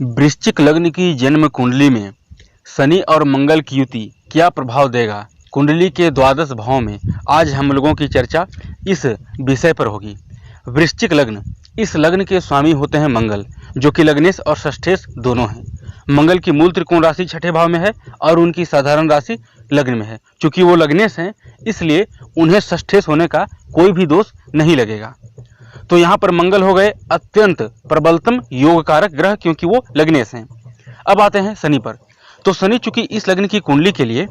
वृश्चिक लग्न की जन्म कुंडली में शनि और मंगल की युति क्या प्रभाव देगा, कुंडली के द्वादश भाव में आज हम लोगों की चर्चा इस विषय पर होगी। वृश्चिक लग्न, इस लग्न के स्वामी होते हैं मंगल, जो कि लग्नेश और षष्ठेश दोनों हैं। मंगल की मूल त्रिकोण राशि छठे भाव में है और उनकी साधारण राशि लग्न में है। चूंकि वो लग्नेश हैं, इसलिए उन्हें षष्ठेश होने का कोई भी दोष नहीं लगेगा। तो यहाँ पर मंगल हो गए अत्यंत प्रबलतम योग कारक ग्रह, क्योंकि वो लग्नेश हैं। अब आते हैं शनि पर। तो शनि चूंकि इस लग्न की कुंडली के लिए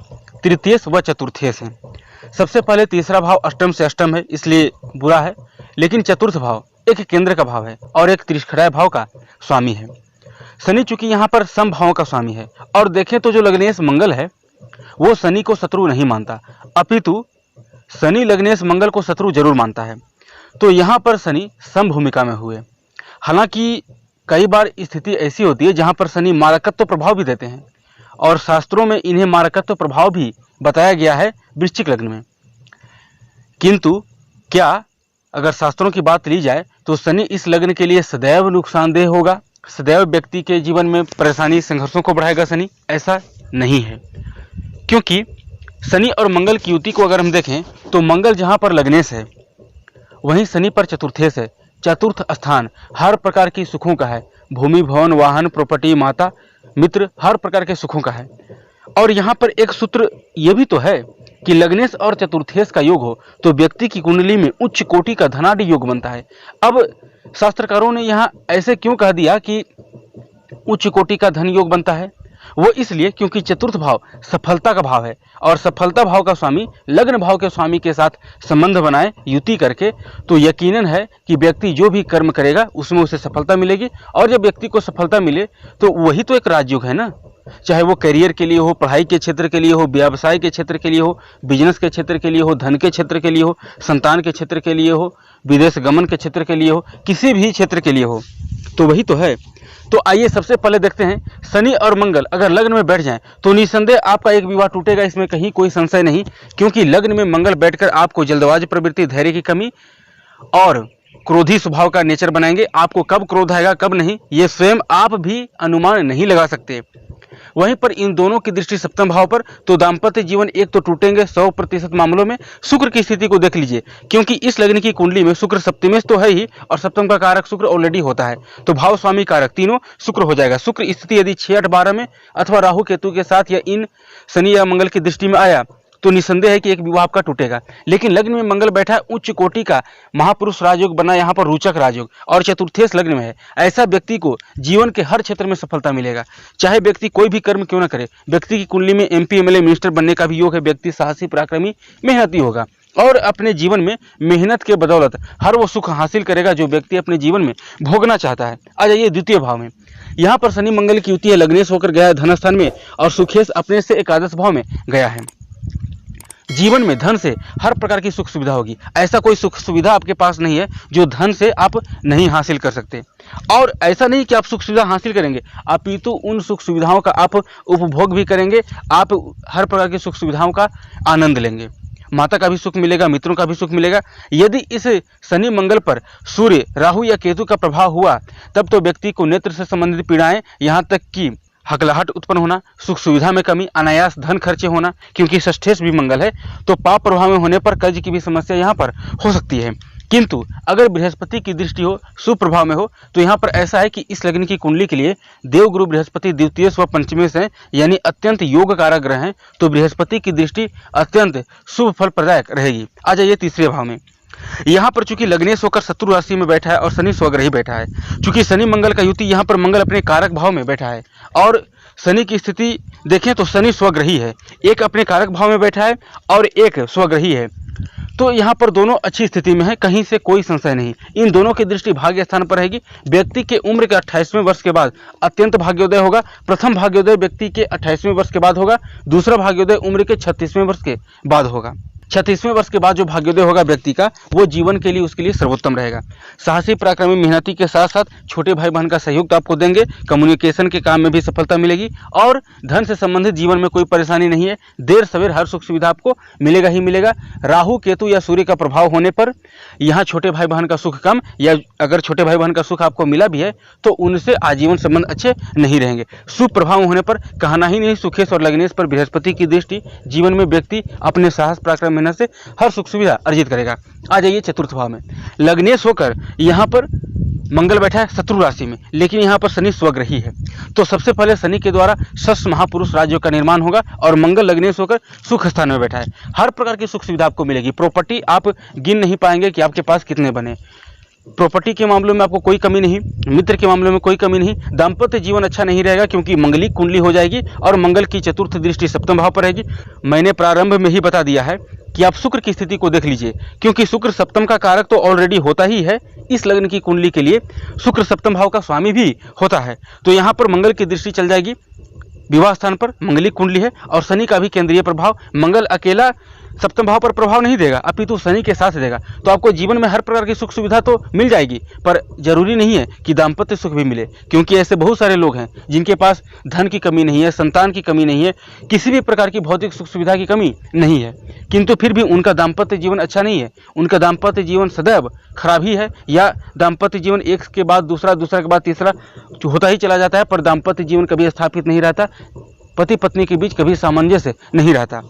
तृतीयश व चतुर्थेश हैं। सबसे पहले तीसरा भाव अष्टम से अष्टम है, इसलिए बुरा है, लेकिन चतुर्थ भाव एक केंद्र का भाव है और एक त्रिष्ठराय भाव का स्वामी है। शनि चूंकि यहाँ पर सम भावों का स्वामी है, और देखें तो जो लग्नेश मंगल है वो शनि को शत्रु नहीं मानता, अपितु शनि लग्नेश मंगल को शत्रु जरूर मानता है। तो यहाँ पर शनि सम भूमिका में हुए। हालांकि कई बार स्थिति ऐसी होती है जहाँ पर शनि मारकत्व प्रभाव भी देते हैं, और शास्त्रों में इन्हें मारकत्व प्रभाव भी बताया गया है वृश्चिक लग्न में। किंतु क्या अगर शास्त्रों की बात ली जाए तो शनि इस लग्न के लिए सदैव नुकसानदेह होगा, सदैव व्यक्ति के जीवन में परेशानी संघर्षों को बढ़ाएगा शनि? ऐसा नहीं है, क्योंकि शनि और मंगल की युति को अगर हम देखें तो मंगल जहाँ पर लग्नेश है वहीं शनि पर चतुर्थेश है। चतुर्थ स्थान हर प्रकार की सुखों का है, भूमि भवन वाहन प्रॉपर्टी माता मित्र हर प्रकार के सुखों का है। और यहाँ पर एक सूत्र ये भी तो है कि लग्नेश और चतुर्थेश का योग हो तो व्यक्ति की कुंडली में उच्च कोटि का धनाढ़ योग बनता है। अब शास्त्रकारों ने यहाँ ऐसे क्यों कह दिया कि उच्च कोटि का धन योग बनता है? वो इसलिए क्योंकि चतुर्थ भाव सफलता का भाव है, और सफलता भाव का स्वामी लग्न भाव के स्वामी के साथ संबंध बनाए युति करके तो यकीनन है कि व्यक्ति जो भी कर्म करेगा उसमें उसे सफलता मिलेगी। और जब व्यक्ति को सफलता मिले तो वही तो एक राजयोग है ना, चाहे वो करियर के लिए हो, पढ़ाई के क्षेत्र के लिए हो, व्यवसाय के क्षेत्र के लिए हो, बिजनेस के क्षेत्र के लिए हो, धन के क्षेत्र के लिए हो, संतान के क्षेत्र के लिए हो, विदेश गमन के क्षेत्र के लिए हो, किसी भी क्षेत्र के लिए हो, तो वही तो है। तो आइए सबसे पहले देखते हैं शनि और मंगल अगर लग्न में बैठ जाएं तो निसंदेह आपका एक विवाह टूटेगा, इसमें कहीं कोई संशय नहीं। क्योंकि लग्न में मंगल बैठकर आपको जल्दबाज प्रवृत्ति, धैर्य की कमी और क्रोधी स्वभाव का नेचर बनाएंगे। आपको कब क्रोध आएगा कब नहीं, ये स्वयं आप भी अनुमान नहीं लगा सकते। वहीं पर इन दोनों की दृष्टि सप्तम भाव पर, तो दाम्पत्य जीवन एक तो टूटेंगे 100% मामलों में। शुक्र की स्थिति को देख लीजिए, क्योंकि इस लग्न की कुंडली में शुक्र सप्तमेश तो है ही, और सप्तम का कारक शुक्र ऑलरेडी होता है, तो भाव स्वामी कारक तीनों शुक्र हो जाएगा। शुक्र स्थिति यदि 6, 8, 12 में अथवा राहु केतु के साथ या इन शनि या मंगल की दृष्टि में आया तो निसंदेह है कि एक विवाह आपका टूटेगा। लेकिन लग्न में मंगल बैठा है, उच्च कोटि का महापुरुष राजयोग बना, यहाँ पर रोचक राजयोग, और चतुर्थेश लग्न में है। ऐसा व्यक्ति को जीवन के हर क्षेत्र में सफलता मिलेगा, चाहे व्यक्ति कोई भी कर्म क्यों न करे। व्यक्ति की कुंडली में MP MLA मिनिस्टर बनने का भी योग है। व्यक्ति साहसी पराक्रमी मेहनती होगा और अपने जीवन में मेहनत के बदौलत हर वो सुख हासिल करेगा जो व्यक्ति अपने जीवन में भोगना चाहता है। आ जाइए द्वितीय भाव में। यहाँ पर शनि मंगल की युति है, लग्नेश होकर गया है धन स्थान में, और सुखेश अपने से एकादश भाव में गया है। जीवन में धन से हर प्रकार की सुख सुविधा होगी। ऐसा कोई सुख सुविधा आपके पास नहीं है जो धन से आप नहीं हासिल कर सकते। और ऐसा नहीं कि आप सुख सुविधा हासिल करेंगे, अपितु उन सुख सुविधाओं का आप उपभोग भी करेंगे। आप हर प्रकार की सुख सुविधाओं का आनंद लेंगे। माता का भी सुख मिलेगा, मित्रों का भी सुख मिलेगा। यदि इस शनि मंगल पर सूर्य राहु या केतु का प्रभाव हुआ तब तो व्यक्ति को नेत्र से संबंधित पीड़ाएं, यहाँ तक कि हकलाहट उत्पन्न होना, सुख सुविधा में कमी, अनायास धन खर्चे होना, क्योंकि षष्ठेश भी मंगल है तो पाप प्रभाव में होने पर कर्ज की भी समस्या यहाँ पर हो सकती है। किंतु अगर बृहस्पति की दृष्टि हो, सुप्रभाव में हो, तो यहाँ पर ऐसा है कि इस लग्न की कुंडली के लिए देवगुरु बृहस्पति द्वितीयश व पंचमेश हैं, यानी अत्यंत योग कारक ग्रह हैं, तो बृहस्पति की दृष्टि अत्यंत शुभ फल प्रदायक रहेगी। आ जाइए तीसरे भाव में। यहाँ पर चूंकि लग्नेश होकर शत्रु राशि में बैठा है और शनि स्वग्रही बैठा है। चूंकि शनि मंगल का युति, यहाँ पर मंगल अपने कारक भाव में बैठा है, और शनि की स्थिति देखें तो शनि स्वग्रही है, एक अपने कारक भाव में बैठा है और एक स्वग्रही है। तो यहाँ पर दोनों अच्छी स्थिति में है, कहीं से कोई संशय नहीं। इन दोनों की दृष्टि भाग्य स्थान पर रहेगी। व्यक्ति के उम्र के 28वें वर्ष के बाद अत्यंत भाग्योदय होगा। प्रथम भाग्योदय व्यक्ति के 28वें वर्ष के बाद होगा, दूसरा भाग्योदय उम्र के 36वें वर्ष के बाद होगा। 36वें वर्ष के बाद जो भाग्योदय होगा व्यक्ति का, वो जीवन के लिए उसके लिए सर्वोत्तम रहेगा। साहसी, पराक्रमी, मेहनती के साथ साथ छोटे भाई बहन का सहयोग तो आपको देंगे, कम्युनिकेशन के काम में भी सफलता मिलेगी और धन से संबंधित जीवन में कोई परेशानी नहीं है। देर सवेर हर सुख सुविधा आपको मिलेगा ही मिलेगा। राहु, केतु या सूर्य का प्रभाव होने पर यहाँ छोटे भाई बहन का सुख कम, या अगर छोटे भाई बहन का सुख आपको मिला भी है तो उनसे आजीवन संबंध अच्छे नहीं रहेंगे। शुभ प्रभाव होने पर कहना ही नहीं, सुखेश और लग्नेश पर बृहस्पति की दृष्टि, जीवन में व्यक्ति अपने साहस, पराक्रम, मेहनत से हर सुख सुविधा अर्जित करेगा। आ जाइए चतुर्थ भाव में। लग्नेश होकर यहाँ पर मंगल बैठा है शत्रु राशि में, लेकिन यहाँ पर शनि स्वग्रही है, तो सबसे पहले शनि के द्वारा षष्ठ महापुरुष राज्यों का निर्माण होगा और मंगल लग्नेश होकर सुख स्थान में बैठा है। हर प्रकार की सुख सुविधा आपको मिलेगी। प्रॉपर्टी आप गिन नहीं पाएंगे कि आपके पास कितने बने। प्रॉपर्टी के मामलों में आपको कोई कमी नहीं, मित्र के मामलों में कोई कमी नहीं। दाम्पत्य जीवन अच्छा नहीं रहेगा क्योंकि मंगली कुंडली हो जाएगी और मंगल की चतुर्थ दृष्टि सप्तम भाव पर रहेगी। मैंने प्रारंभ में ही बता दिया है कि आप शुक्र की स्थिति को देख लीजिए, क्योंकि शुक्र सप्तम का कारक तो ऑलरेडी होता ही है। इस लग्न की कुंडली के लिए शुक्र सप्तम भाव का स्वामी भी होता है, तो यहाँ पर मंगल की दृष्टि चल जाएगी। विवाह स्थान पर मंगली कुंडली है और शनि का भी केंद्रीय प्रभाव। मंगल अकेला सप्तम भाव पर प्रभाव नहीं देगा, अपितु शनि के साथ देगा, तो आपको जीवन में हर प्रकार की सुख सुविधा तो मिल जाएगी, पर जरूरी नहीं है कि दाम्पत्य सुख भी मिले, क्योंकि ऐसे बहुत सारे लोग हैं जिनके पास धन की कमी नहीं है, संतान की कमी नहीं है, किसी भी प्रकार की भौतिक सुख सुविधा की कमी नहीं है, किंतु फिर भी उनका दाम्पत्य जीवन अच्छा नहीं है। उनका दाम्पत्य जीवन सदैव खराब ही है, या दाम्पत्य जीवन एक के बाद दूसरा, दूसरा के बाद तीसरा होता ही चला जाता है, पर दाम्पत्य जीवन कभी स्थापित नहीं रहता। पति पत्नी के बीच कभी सामंजस्य नहीं रहता।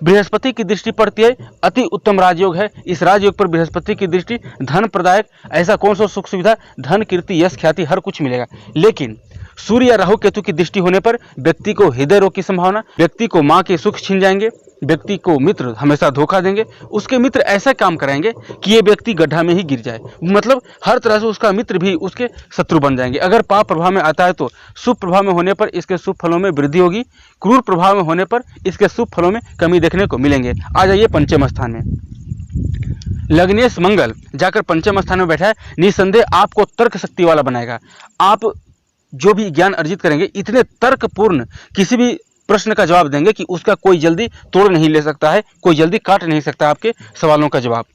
बृहस्पति की दृष्टि पड़ती है, अति उत्तम राजयोग है। इस राजयोग पर बृहस्पति की दृष्टि धन प्रदायक, ऐसा कौन सा सुख सुविधा, धन, कीर्ति, यश, ख्याति हर कुछ मिलेगा। लेकिन सूर्य या राहु केतु की दृष्टि होने पर व्यक्ति को हृदय रोग की संभावना, व्यक्ति को माँ के सुख छीन जाएंगे, व्यक्ति को मित्र हमेशा धोखा देंगे, उसके मित्र ऐसा काम कराएंगे कि ये व्यक्ति गड्ढा में ही गिर जाए, मतलब हर तरह से उसका मित्र भी उसके शत्रु बन जाएंगे। अगर पाप प्रभाव में आता है तो शुभ प्रभाव में होने पर इसके शुभ फलों में वृद्धि होगी, क्रूर प्रभाव में होने पर इसके शुभ फलों में कमी देखने को मिलेंगे। आ जाइए पंचम स्थान में। लग्नेश मंगल जाकर पंचम स्थान में बैठा है, निसंदेह आपको तर्क शक्ति वाला बनाएगा। आप जो भी ज्ञान अर्जित करेंगे इतने तर्कपूर्ण किसी भी प्रश्न का जवाब देंगे कि उसका कोई जल्दी तोड़ नहीं ले सकता है, कोई जल्दी काट नहीं सकता आपके सवालों का जवाब।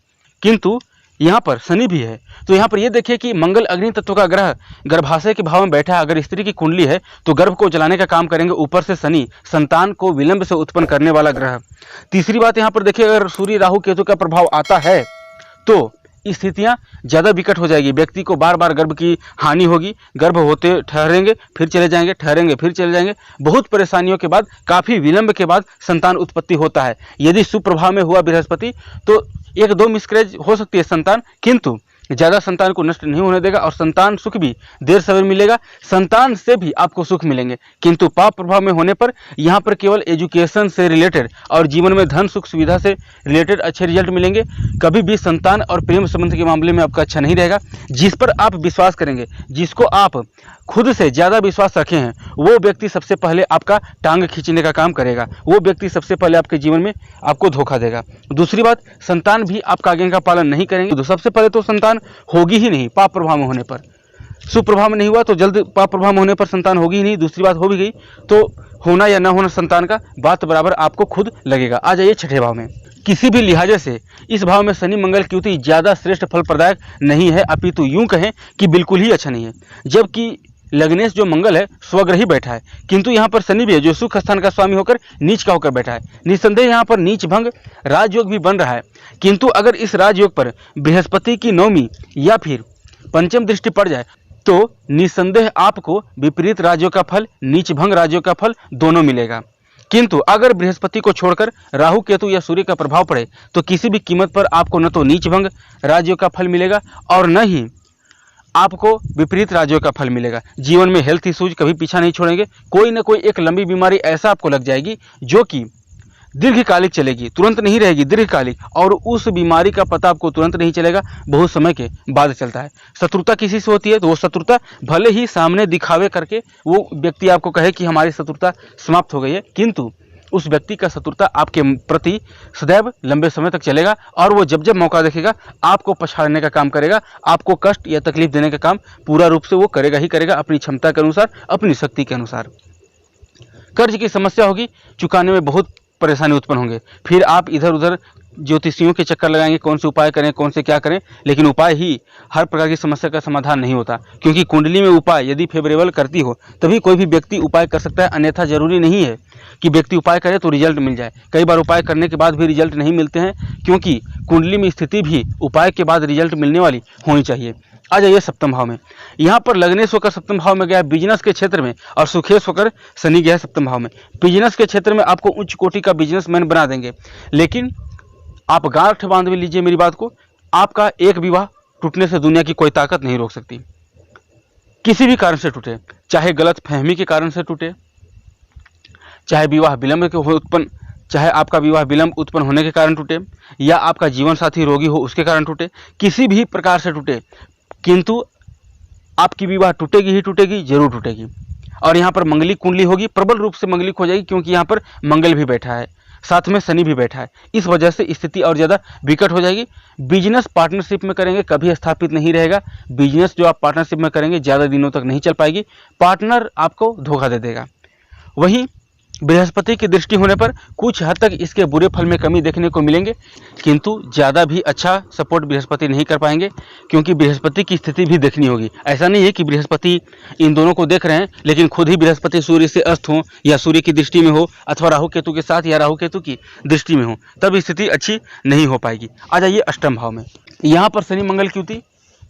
किंतु यहाँ पर शनि भी है, तो यहाँ पर ये देखिए कि मंगल अग्नि तत्व का ग्रह गर्भाशय के भाव में बैठा है। अगर स्त्री की कुंडली है तो गर्भ को जलाने का काम करेंगे। ऊपर से शनि संतान को विलंब से उत्पन्न करने वाला ग्रह। तीसरी बात यहाँ पर देखिए, अगर सूर्य राहु केतु का प्रभाव आता है तो स्थितियां ज़्यादा विकट हो जाएगी। व्यक्ति को बार बार गर्भ की हानि होगी, गर्भ होते ठहरेंगे फिर चले जाएंगे, ठहरेंगे फिर चले जाएंगे। बहुत परेशानियों के बाद, काफ़ी विलंब के बाद संतान उत्पत्ति होता है। यदि सुप्रभाव में हुआ बृहस्पति तो एक दो मिसकैरेज हो सकती है संतान, किंतु ज़्यादा संतान को नष्ट नहीं होने देगा और संतान सुख भी देर सवेर मिलेगा। संतान से भी आपको सुख मिलेंगे, किंतु पाप प्रभाव में होने पर यहाँ पर केवल एजुकेशन से रिलेटेड और जीवन में धन सुख सुविधा से रिलेटेड अच्छे रिजल्ट मिलेंगे। कभी भी संतान और प्रेम संबंध के मामले में आपका अच्छा नहीं रहेगा। जिस पर आप विश्वास करेंगे, जिसको आप खुद से ज़्यादा विश्वास रखे हैं, वो व्यक्ति सबसे पहले आपका टांग खींचने का काम करेगा। वो व्यक्ति सबसे पहले आपके जीवन में आपको धोखा देगा। दूसरी बात, संतान भी आपका आज्ञा का पालन नहीं करेंगे। तो सबसे पहले तो संतान होगी ही नहीं पाप प्रभाव में होने पर। सुप्रभाव में नहीं हुआ तो जल्द पाप प्रभाव में होने पर संतान होगी ही नहीं। दूसरी बात, हो भी गई तो होना या ना होना संतान का बात बराबर आपको खुद लगेगा। आ जाइए छठे भाव में। किसी भी लिहाजे से इस भाव में शनि मंगल की युति ज़्यादा श्रेष्ठ फल प्रदायक नहीं है, अपितु यूं कहें कि बिल्कुल ही अच्छा नहीं है। जबकि लग्नेश जो मंगल है स्वग्रही बैठा है, किंतु यहाँ पर शनि भी है जो सुख स्थान का स्वामी होकर नीच का होकर बैठा है। निस्संदेह यहाँ पर नीच भंग राजयोग भी बन रहा है, किंतु अगर इस राजयोग पर बृहस्पति की नवमी या फिर पंचम दृष्टि पड़ जाए तो निस्संदेह आपको विपरीत राजयोग का फल, नीच भंग राजयोग का फल दोनों मिलेगा। किंतु अगर बृहस्पति को छोड़कर राहु केतु या सूर्य का प्रभाव पड़े तो किसी भी कीमत पर आपको न तो नीच भंग राजयोग का फल मिलेगा और न ही आपको विपरीत राज्यों का फल मिलेगा। जीवन में हेल्थ इश्यूज कभी पीछा नहीं छोड़ेंगे। कोई ना कोई एक लंबी बीमारी ऐसा आपको लग जाएगी जो कि दीर्घकालिक चलेगी, तुरंत नहीं रहेगी, दीर्घकालिक, और उस बीमारी का पता आपको तुरंत नहीं चलेगा, बहुत समय के बाद चलता है। शत्रुता किसी से होती है तो वो शत्रुता भले ही सामने दिखावे करके वो व्यक्ति आपको कहे कि हमारी शत्रुता समाप्त हो गई है, किंतु उस व्यक्ति का शत्रुता आपके प्रति सदैव लंबे समय तक चलेगा और वो जब जब मौका देखेगा आपको पछाड़ने का काम करेगा, आपको कष्ट या तकलीफ देने का काम पूरा रूप से वो करेगा ही करेगा, अपनी क्षमता के अनुसार, अपनी शक्ति के अनुसार। कर्ज की समस्या होगी, चुकाने में बहुत परेशानी उत्पन्न होंगे, फिर आप इधर उधर ज्योतिषियों के चक्कर लगाएंगे, कौन से उपाय करें, कौन से क्या करें, लेकिन उपाय ही हर प्रकार की समस्या का समाधान नहीं होता, क्योंकि कुंडली में उपाय यदि फेवरेबल करती हो तभी कोई भी व्यक्ति उपाय कर सकता है, अन्यथा जरूरी नहीं है कि व्यक्ति उपाय करे तो रिजल्ट मिल जाए। कई बार उपाय करने के बाद भी रिजल्ट नहीं मिलते हैं, क्योंकि कुंडली में स्थिति भी उपाय के बाद रिजल्ट मिलने वाली होनी चाहिए। आ जाइए सप्तम भाव में। यहाँ पर लग्नेश होकर सप्तम भाव में गया बिजनेस के क्षेत्र में, और सुखेश होकर शनि गया सप्तम भाव में। बिजनेस के क्षेत्र में आपको उच्च कोटि का बिजनेसमैन बना देंगे, लेकिन आप गांठ बांध भी लीजिए मेरी बात को, आपका एक विवाह टूटने से दुनिया की कोई ताकत नहीं रोक सकती। किसी भी कारण से टूटे, चाहे गलत फहमी के कारण से टूटे, चाहे विवाह विलंब के उत्पन्न, चाहे आपका विवाह विलंब उत्पन्न होने के कारण टूटे, या आपका जीवन साथी रोगी हो उसके कारण टूटे, किसी भी प्रकार से टूटे, किंतु आपकी विवाह टूटेगी ही टूटेगी, जरूर टूटेगी। और यहाँ पर मंगली कुंडली होगी, प्रबल रूप से मंगलिक हो जाएगी, क्योंकि यहाँ पर मंगल भी बैठा है, साथ में शनि भी बैठा है। इस वजह से स्थिति और ज़्यादा विकट हो जाएगी। बिजनेस पार्टनरशिप में करेंगे कभी स्थापित नहीं रहेगा। बिजनेस जो आप पार्टनरशिप में करेंगे ज़्यादा दिनों तक नहीं चल पाएगी, पार्टनर आपको धोखा दे देगा। वहीं बृहस्पति की दृष्टि होने पर कुछ हद तक इसके बुरे फल में कमी देखने को मिलेंगे, किंतु ज़्यादा भी अच्छा सपोर्ट बृहस्पति नहीं कर पाएंगे, क्योंकि बृहस्पति की स्थिति भी देखनी होगी। ऐसा नहीं है कि बृहस्पति इन दोनों को देख रहे हैं, लेकिन खुद ही बृहस्पति सूर्य से अस्त हो, या सूर्य की दृष्टि में हो, अथवा राहु केतु के साथ, या राहु केतु की दृष्टि में हो, तब स्थिति अच्छी नहीं हो पाएगी। आ जाइए अष्टम भाव में। यहाँ पर शनि मंगल की युति,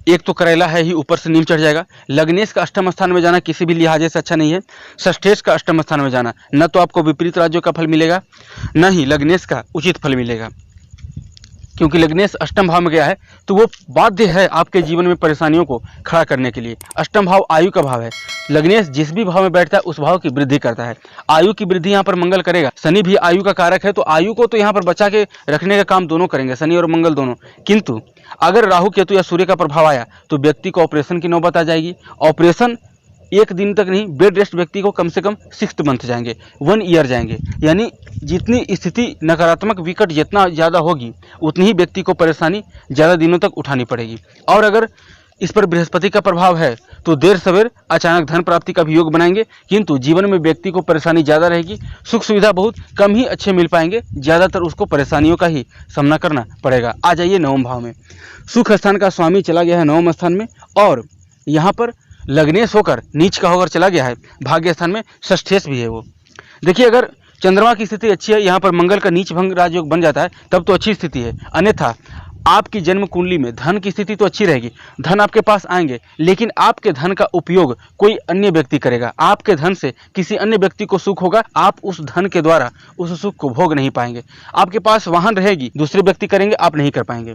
एक तो करेला है ही, ऊपर से नीम चढ़ जाएगा। लग्नेश का अष्टम स्थान में जाना किसी भी लिहाजे से अच्छा नहीं है। षष्ठेश का अष्टम स्थान में जाना न तो आपको विपरीत राज्यों का फल मिलेगा, न ही लग्नेश का उचित फल मिलेगा, क्योंकि लग्नेश अष्टम भाव में गया है तो वो बाध्य है आपके जीवन में परेशानियों को खड़ा करने के लिए। अष्टम भाव आयु का भाव है। लग्नेश जिस भी भाव में बैठता है उस भाव की वृद्धि करता है। आयु की वृद्धि यहाँ पर मंगल करेगा। शनि भी आयु का कारक है, तो आयु को तो यहाँ पर बचा के रखने का काम दोनों करेंगे, शनि और मंगल दोनों। किंतु अगर राहु केतु या सूर्य का प्रभाव आया तो व्यक्ति को ऑपरेशन की नौबत आ जाएगी। ऑपरेशन एक दिन तक नहीं, बेड रेस्ट व्यक्ति को कम से कम 6 मंथ जाएंगे, 1 ईयर जाएंगे। यानी जितनी स्थिति नकारात्मक विकट जितना ज़्यादा होगी, उतनी ही व्यक्ति को परेशानी ज़्यादा दिनों तक उठानी पड़ेगी। और अगर इस पर बृहस्पति का प्रभाव है तो देर सवेर अचानक धन प्राप्ति का भी योग बनाएंगे, किंतु जीवन में व्यक्ति को परेशानी ज़्यादा रहेगी। सुख सुविधा बहुत कम ही अच्छे मिल पाएंगे, ज़्यादातर उसको परेशानियों का ही सामना करना पड़ेगा। आ जाइए नवम भाव में। सुख स्थान का स्वामी चला गया है नवम स्थान में, और यहाँ पर लग्नेश होकर नीच का होकर चला गया है भाग्य स्थान में। षष्ठेश भी है वो। देखिए, अगर चंद्रमा की स्थिति अच्छी है, यहाँ पर मंगल का नीच भंग राजयोग बन जाता है, तब तो अच्छी स्थिति है। अन्यथा आपकी जन्म कुंडली में धन की स्थिति तो अच्छी रहेगी, धन आपके पास आएंगे, लेकिन आपके धन का उपयोग कोई अन्य व्यक्ति करेगा। आपके धन से किसी अन्य व्यक्ति को सुख होगा, आप उस धन के द्वारा उस सुख को भोग नहीं पाएंगे। आपके पास वाहन रहेगी, दूसरे व्यक्ति करेंगे, आप नहीं कर पाएंगे।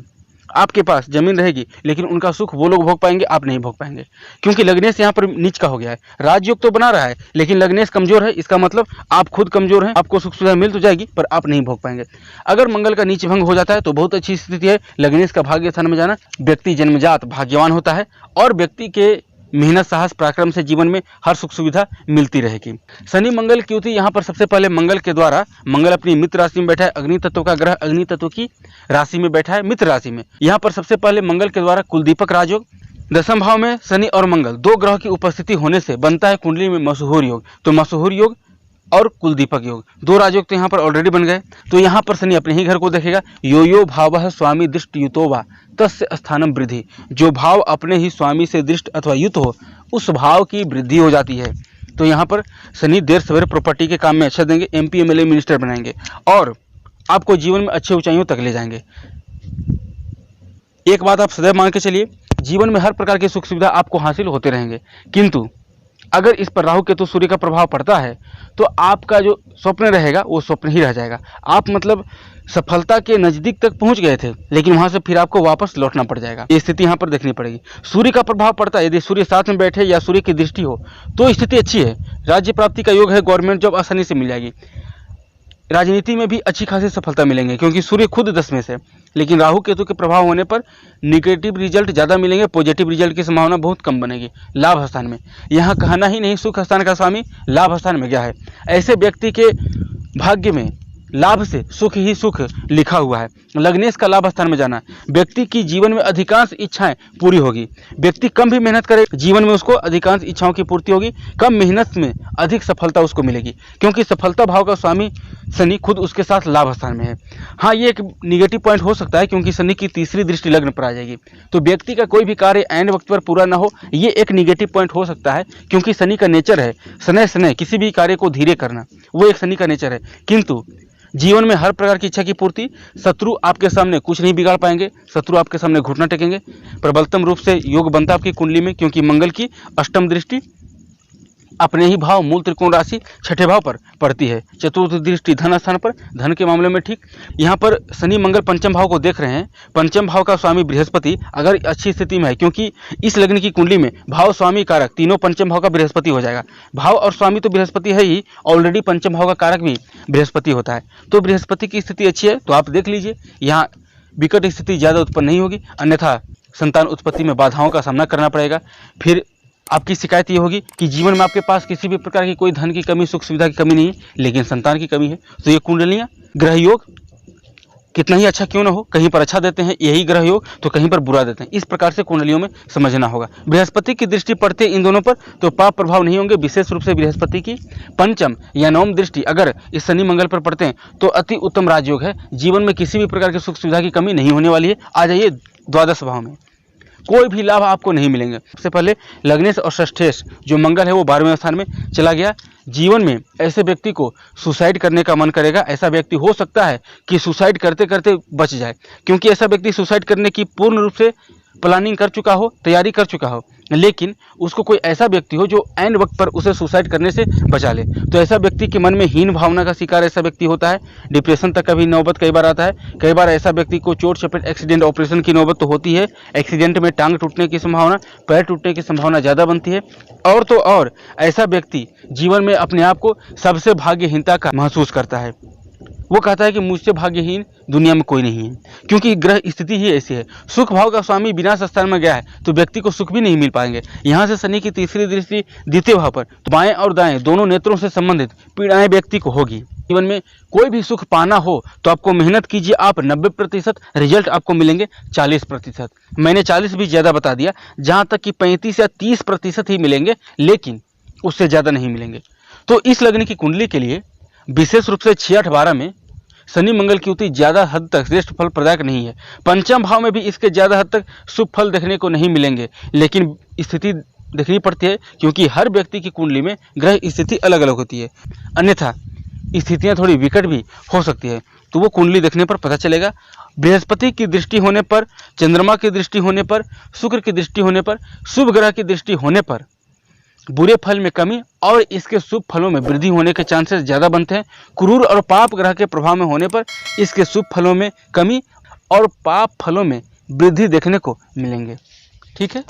आपके पास जमीन रहेगी, लेकिन उनका सुख वो लोग भोग पाएंगे, आप नहीं भोग पाएंगे, क्योंकि लग्नेश यहाँ पर नीच का हो गया है। राजयोग तो बना रहा है, लेकिन लग्नेश कमजोर है। इसका मतलब आप खुद कमजोर हैं, आपको सुख सुविधा मिल तो जाएगी, पर आप नहीं भोग पाएंगे। अगर मंगल का नीच भंग हो जाता है तो बहुत अच्छी स्थिति है। लग्नेश का भाग्य स्थान में जाना, व्यक्ति जन्मजात भाग्यवान होता है, और व्यक्ति के मेहनत साहस पराक्रम से जीवन में हर सुख सुविधा मिलती रहेगी। शनि मंगल की युति, यहाँ पर सबसे पहले मंगल के द्वारा, मंगल अपनी मित्र राशि में बैठा है, अग्नि तत्व का ग्रह अग्नि तत्व की राशि में बैठा है, मित्र राशि में। यहाँ पर सबसे पहले मंगल के द्वारा कुलदीपक राजयोग। दसम भाव में शनि और मंगल दो ग्रह की उपस्थिति होने से बनता है कुंडली में मशहूर योग। तो मशहूर योग और कुलदीपक योग, दो राजयोग तो यहाँ पर ऑलरेडी बन गए। तो यहाँ पर शनि अपने ही घर को देखेगा। यो यो भावः स्वामी दृष्ट युतो वा तस्य स्थानम वृद्धि। जो भाव अपने ही स्वामी से दृष्ट अथवा युत हो, उस भाव की वृद्धि हो जाती है। तो यहाँ पर शनि देर सवेरे प्रॉपर्टी के काम में अच्छा देंगे, MP MLA मिनिस्टर बनाएंगे, और आपको जीवन में अच्छे ऊंचाइयों तक ले जाएंगे। एक बात आप सदैव मान के चलिए, जीवन में हर प्रकार की सुख सुविधा आपको हासिल होते रहेंगे, किंतु अगर इस पर राहु केतु सूर्य का प्रभाव पड़ता है तो आपका जो स्वप्न रहेगा वो स्वप्न ही रह जाएगा। आप मतलब सफलता के नज़दीक तक पहुंच गए थे, लेकिन वहां से फिर आपको वापस लौटना पड़ जाएगा। ये स्थिति यहाँ पर देखनी पड़ेगी। सूर्य का प्रभाव पड़ता है, यदि सूर्य साथ में बैठे या सूर्य की दृष्टि हो तो स्थिति अच्छी है। राज्य प्राप्ति का योग है, गवर्नमेंट जॉब आसानी से मिल जाएगी। राजनीति में भी अच्छी खासी सफलता मिलेंगे, क्योंकि सूर्य खुद 10 में से। लेकिन राहु केतु के प्रभाव होने पर निगेटिव रिजल्ट ज़्यादा मिलेंगे, पॉजिटिव रिजल्ट की संभावना बहुत कम बनेगी। लाभ स्थान में, यहाँ कहना ही नहीं, सुख स्थान का स्वामी लाभ स्थान में गया है। ऐसे व्यक्ति के भाग्य में लाभ से सुख ही सुख लिखा हुआ है। लग्नेश का लाभ स्थान में जाना, व्यक्ति की जीवन में अधिकांश इच्छाएं पूरी होगी। व्यक्ति कम भी मेहनत करे, जीवन में उसको अधिकांश इच्छाओं की पूर्ति होगी। कम मेहनत में अधिक सफलता उसको मिलेगी, क्योंकि सफलता भाव का स्वामी शनि खुद उसके साथ लाभ स्थान में है। हाँ, ये एक निगेटिव पॉइंट हो सकता है क्योंकि शनि की तीसरी दृष्टि लग्न पर आ जाएगी, तो व्यक्ति का कोई भी कार्य ऐन वक्त पर पूरा ना हो, ये एक निगेटिव पॉइंट हो सकता है क्योंकि शनि का नेचर है समय समय किसी भी कार्य को धीरे करना, वो एक शनि का नेचर है। किंतु जीवन में हर प्रकार की इच्छा की पूर्ति, शत्रु आपके सामने कुछ नहीं बिगाड़ पाएंगे, शत्रु आपके सामने घुटना टेकेंगे। प्रबलतम रूप से योग बनता आपकी कुंडली में क्योंकि मंगल की अष्टम दृष्टि अपने ही भाव मूल त्रिकोण राशि छठे भाव पर पड़ती है। चतुर्थ दृष्टि धन स्थान पर, धन के मामले में ठीक। यहाँ पर शनि मंगल पंचम भाव को देख रहे हैं। पंचम भाव का स्वामी बृहस्पति अगर अच्छी स्थिति में है, क्योंकि इस लग्न की कुंडली में भाव स्वामी कारक तीनों पंचम भाव का बृहस्पति हो जाएगा। भाव और स्वामी तो बृहस्पति है ही, ऑलरेडी पंचम भाव का कारक भी बृहस्पति होता है, तो बृहस्पति की स्थिति अच्छी है। तो आप देख लीजिए, यहाँ विकट स्थिति ज़्यादा उत्पन्न नहीं होगी, अन्यथा संतान उत्पत्ति में बाधाओं का सामना करना पड़ेगा। फिर आपकी शिकायत ये होगी कि जीवन में आपके पास किसी भी प्रकार की कोई धन की कमी, सुख सुविधा की कमी नहीं है, लेकिन संतान की कमी है। तो ये कुंडलियाँ, ग्रह योग कितना ही अच्छा क्यों ना हो, कहीं पर अच्छा देते हैं यही ग्रह योग, तो कहीं पर बुरा देते हैं। इस प्रकार से कुंडलियों में समझना होगा। बृहस्पति की दृष्टि पड़ते इन दोनों पर तो पाप प्रभाव नहीं होंगे। विशेष रूप से बृहस्पति की पंचम या नवम दृष्टि अगर इस शनि मंगल पर पड़ते हैं तो अति उत्तम राजयोग है। जीवन में किसी भी प्रकार की सुख सुविधा की कमी नहीं होने वाली है। आ जाइए द्वादश भाव में, कोई भी लाभ आपको नहीं मिलेंगे। सबसे पहले लग्नेश और षष्ठेश जो मंगल है वो 12वें स्थान में चला गया। जीवन में ऐसे व्यक्ति को सुसाइड करने का मन करेगा। ऐसा व्यक्ति हो सकता है कि सुसाइड करते करते बच जाए, क्योंकि ऐसा व्यक्ति सुसाइड करने की पूर्ण रूप से प्लानिंग कर चुका हो, तैयारी कर चुका हो, लेकिन उसको कोई ऐसा व्यक्ति हो जो ऐन वक्त पर उसे सुसाइड करने से बचा ले, तो ऐसा व्यक्ति के मन में हीन भावना का शिकार ऐसा व्यक्ति होता है। डिप्रेशन तक का भी नौबत कई बार आता है। कई बार ऐसा व्यक्ति को चोट चपेट एक्सीडेंट ऑपरेशन की नौबत तो होती है। एक्सीडेंट में टांग टूटने की संभावना, पैर टूटने की संभावना ज़्यादा बनती है। और तो और ऐसा व्यक्ति जीवन में अपने आप को सबसे भाग्यहीनता का महसूस करता है। वो कहता है कि मुझसे भाग्यहीन दुनिया में कोई नहीं है, क्योंकि ग्रह स्थिति ही ऐसी है। सुख भाव का स्वामी विनाश स्थान में गया है तो व्यक्ति को सुख भी नहीं मिल पाएंगे। यहाँ से शनि की तीसरी दृष्टि द्वितीय भाव पर, तो बाएं और दाएं दोनों नेत्रों से संबंधित पीड़ाएं व्यक्ति को होगी। जीवन में कोई भी सुख पाना हो तो आपको मेहनत कीजिए, आप 90% रिजल्ट आपको मिलेंगे 40%। मैंने 40 भी ज़्यादा बता दिया, जहाँ तक कि 35 या 30% ही मिलेंगे, लेकिन उससे ज़्यादा नहीं मिलेंगे। तो इस लग्न की कुंडली के लिए विशेष रूप से 6-8-12 में शनि मंगल की युति ज़्यादा हद तक श्रेष्ठ फल प्रदायक नहीं है। पंचम भाव में भी इसके ज़्यादा हद तक शुभ फल देखने को नहीं मिलेंगे, लेकिन स्थिति देखनी पड़ती है क्योंकि हर व्यक्ति की कुंडली में ग्रह स्थिति अलग अलग होती है, अन्यथा स्थितियाँ थोड़ी विकट भी हो सकती है। तो वो कुंडली देखने पर पता चलेगा। बृहस्पति की दृष्टि होने पर, चंद्रमा की दृष्टि होने पर, शुक्र की दृष्टि होने पर, शुभ ग्रह की दृष्टि होने पर बुरे फल में कमी और इसके शुभ फलों में वृद्धि होने के चांसेस ज़्यादा बनते हैं। क्रूर और पाप ग्रह के प्रभाव में होने पर इसके शुभ फलों में कमी और पाप फलों में वृद्धि देखने को मिलेंगे। ठीक है।